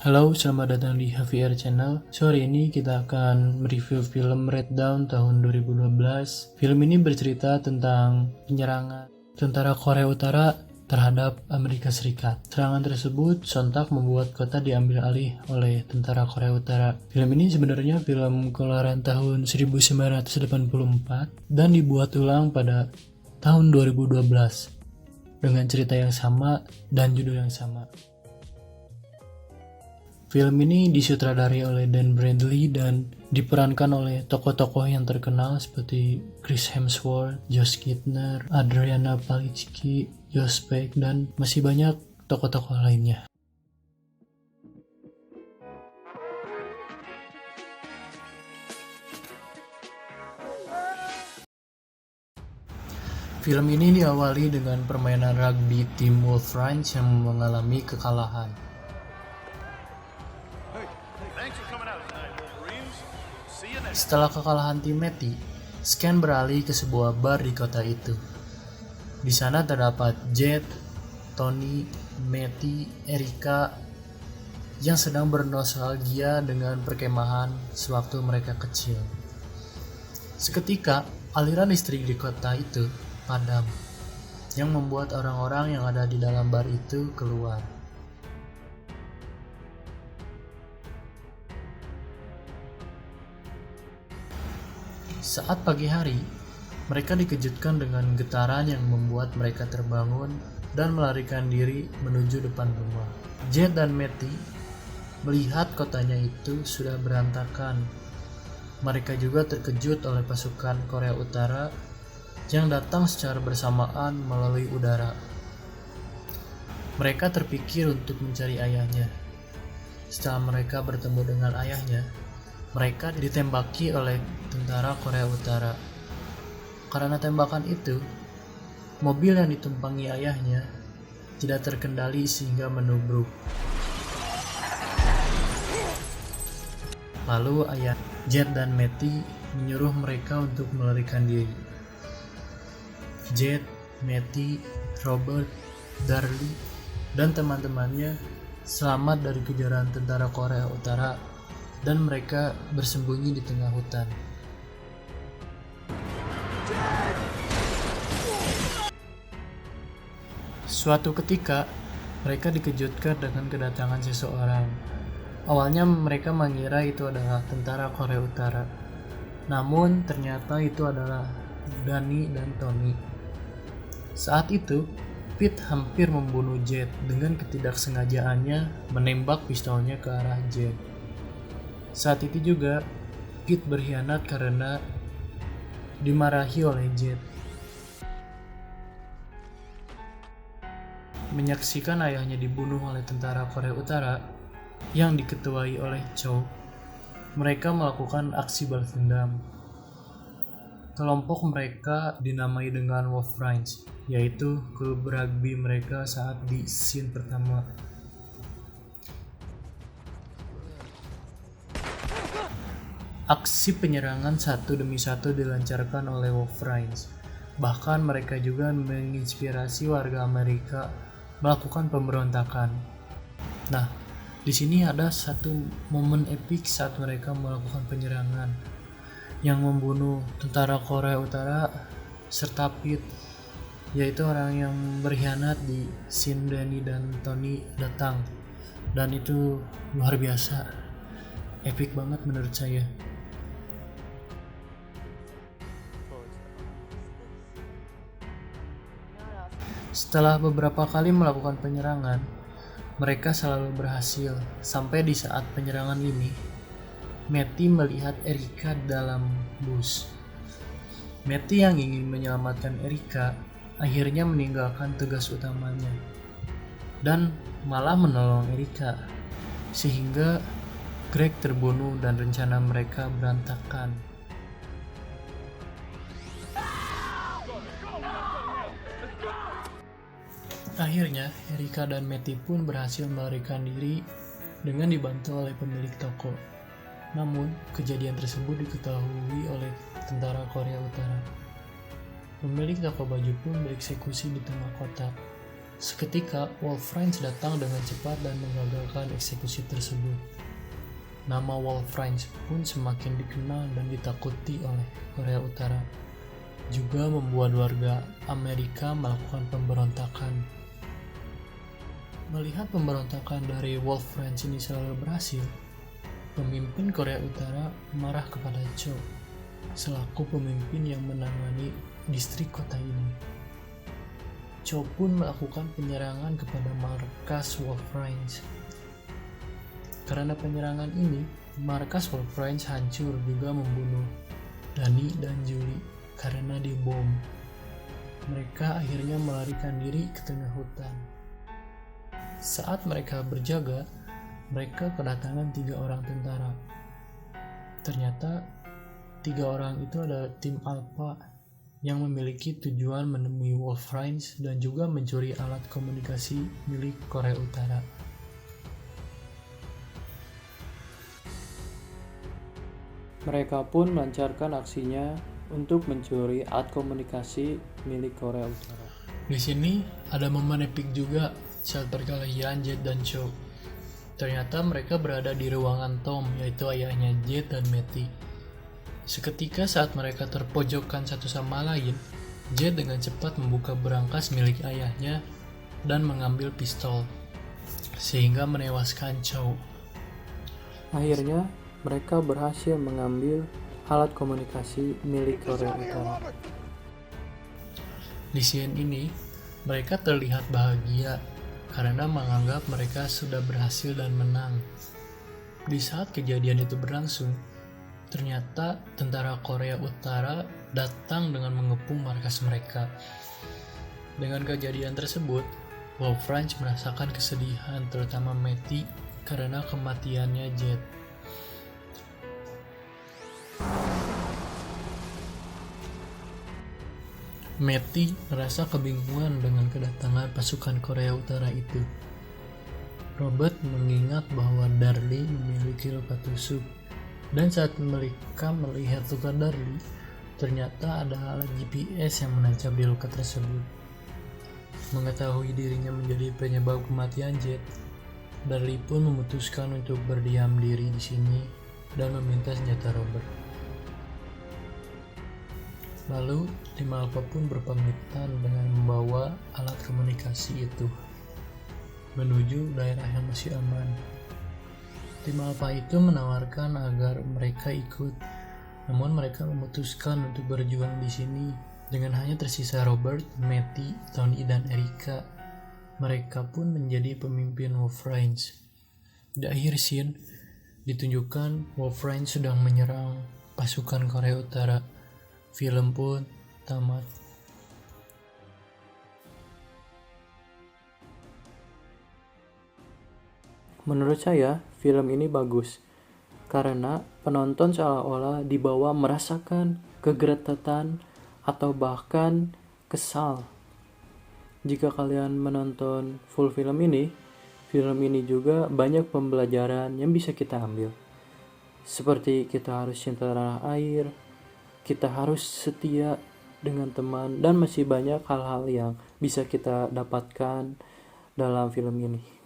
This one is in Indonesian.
Halo, selamat datang di HVR Channel. Sore ini kita akan mereview film Red Dawn tahun 2012. Film ini bercerita tentang penyerangan tentara Korea Utara terhadap Amerika Serikat. Serangan tersebut sontak membuat kota diambil alih oleh tentara Korea Utara. Film ini sebenarnya film keluaran tahun 1984 dan dibuat ulang pada tahun 2012 dengan cerita yang sama dan judul yang sama. Film ini disutradari oleh Dan Bradley dan diperankan oleh tokoh-tokoh yang terkenal seperti Chris Hemsworth, Josh Gardner, Adriana Palicki, Josh Peck, dan masih banyak tokoh-tokoh lainnya. Film ini diawali dengan permainan rugby tim Wolf Rangers yang mengalami kekalahan. Setelah kekalahan tim Matty, Scan beralih ke sebuah bar di kota itu. Di sana terdapat Jet, Tony, Matty, Erika yang sedang bernostalgia dengan perkemahan sewaktu mereka kecil. Seketika, aliran listrik di kota itu padam, yang membuat orang-orang yang ada di dalam bar itu keluar. Saat pagi hari, mereka dikejutkan dengan getaran yang membuat mereka terbangun dan melarikan diri menuju depan rumah. Jet dan Matty melihat kotanya itu sudah berantakan. Mereka juga terkejut oleh pasukan Korea Utara yang datang secara bersamaan melalui udara. Mereka terpikir untuk mencari ayahnya. Setelah mereka bertemu dengan ayahnya, mereka ditembaki oleh tentara Korea Utara. Karena tembakan itu, mobil yang ditumpangi ayahnya tidak terkendali sehingga menubruk. Lalu ayah Jet dan Matty menyuruh mereka untuk melarikan diri. Jet, Matty, Robert, Darlie, dan teman-temannya selamat dari kejaran tentara Korea Utara dan mereka bersembunyi di tengah hutan. Suatu ketika, mereka dikejutkan dengan kedatangan seseorang. Awalnya mereka mengira itu adalah tentara Korea Utara. Namun ternyata itu adalah Danny dan Tony. Saat itu, Pete hampir membunuh Jet dengan ketidaksengajaannya menembak pistolnya ke arah Jet. Saat itu juga, Pete berkhianat karena dimarahi oleh Jet. Menyaksikan ayahnya dibunuh oleh tentara Korea Utara yang diketuai oleh Chow, mereka melakukan aksi balas dendam. Kelompok mereka dinamai dengan Wolf Rangers, yaitu klub rugby mereka saat di scene pertama. Aksi penyerangan satu demi satu dilancarkan oleh Wolf Rangers. Bahkan mereka juga menginspirasi warga Amerika melakukan pemberontakan. Nah, di sini ada satu momen epik saat mereka melakukan penyerangan yang membunuh tentara Korea Utara serta Pete, yaitu orang yang berkhianat di scene Danny dan Tony datang. Dan itu luar biasa, epik banget menurut saya. Setelah beberapa kali melakukan penyerangan, mereka selalu berhasil. Sampai di saat penyerangan ini, Matty melihat Erika dalam bus. Matty yang ingin menyelamatkan Erika akhirnya meninggalkan tugas utamanya dan malah menolong Erika, sehingga Greg terbunuh dan rencana mereka berantakan. Akhirnya, Erika dan Matty pun berhasil melarikan diri dengan dibantu oleh pemilik toko. Namun, kejadian tersebut diketahui oleh tentara Korea Utara. Pemilik toko baju pun dieksekusi di tengah kota. Seketika, Wolf Rhines datang dengan cepat dan menggagalkan eksekusi tersebut. Nama Wolf Rhines pun semakin dikenal dan ditakuti oleh Korea Utara, juga membuat warga Amerika melakukan pemberontakan. Melihat pemberontakan dari Wolf Rhines ini selalu berhasil, pemimpin Korea Utara marah kepada Chow selaku pemimpin yang menangani distrik kota ini. Chow pun melakukan penyerangan kepada markas Wolf Rhines. Karena penyerangan ini, markas Wolf Rhines hancur, juga membunuh Danny dan Julie karena dibom. Mereka akhirnya melarikan diri ke tengah hutan. Saat mereka berjaga, mereka kedatangan 3 orang tentara. Ternyata 3 orang itu adalah tim Alpha yang memiliki tujuan menemui Wolf Rhines dan juga mencuri alat komunikasi milik Korea Utara. Mereka pun melancarkan aksinya untuk mencuri alat komunikasi milik Korea Utara. Di sini ada momen epik juga saat perkelahian Jet dan Chow. Ternyata mereka berada di ruangan Tom, yaitu ayahnya Jet dan Matty. Seketika saat mereka terpojokkan satu sama lain, Jet dengan cepat membuka berangkas milik ayahnya dan mengambil pistol, sehingga menewaskan Chow. Akhirnya, mereka berhasil mengambil alat komunikasi milik Korea Utara. Di scene ini, mereka terlihat bahagia karena menganggap mereka sudah berhasil dan menang. Di saat kejadian itu berlangsung, ternyata tentara Korea Utara datang dengan mengepung markas mereka. Dengan kejadian tersebut, Wolf Rhines merasakan kesedihan, terutama Matty karena kematiannya Jet. Matty merasa kebingungan dengan kedatangan pasukan Korea Utara itu. Robert mengingat bahwa Darlie memiliki luka tusuk. Dan saat mereka melihat luka Darlie, ternyata ada alat GPS yang menancap di luka tersebut. Mengetahui dirinya menjadi penyebab kematian Jet, Darlie pun memutuskan untuk berdiam diri di sini dan meminta senjata Robert. Lalu, tim Alpha pun berpamitan dengan membawa alat komunikasi itu menuju daerah yang masih aman. Tim Alpha itu menawarkan agar mereka ikut, namun mereka memutuskan untuk berjuang di sini dengan hanya tersisa Robert, Matty, Tony, dan Erica. Mereka pun menjadi pemimpin Wolf Rhines. Di akhir scene, ditunjukkan Wolf Rhines sedang menyerang pasukan Korea Utara. Film pun tamat. Menurut saya, film ini bagus karena penonton seolah-olah dibawa merasakan kegergetan atau bahkan kesal. Jika kalian menonton full film ini juga banyak pembelajaran yang bisa kita ambil. Seperti kita harus cinta tanah air, kita harus setia dengan teman, dan masih banyak hal-hal yang bisa kita dapatkan dalam film ini.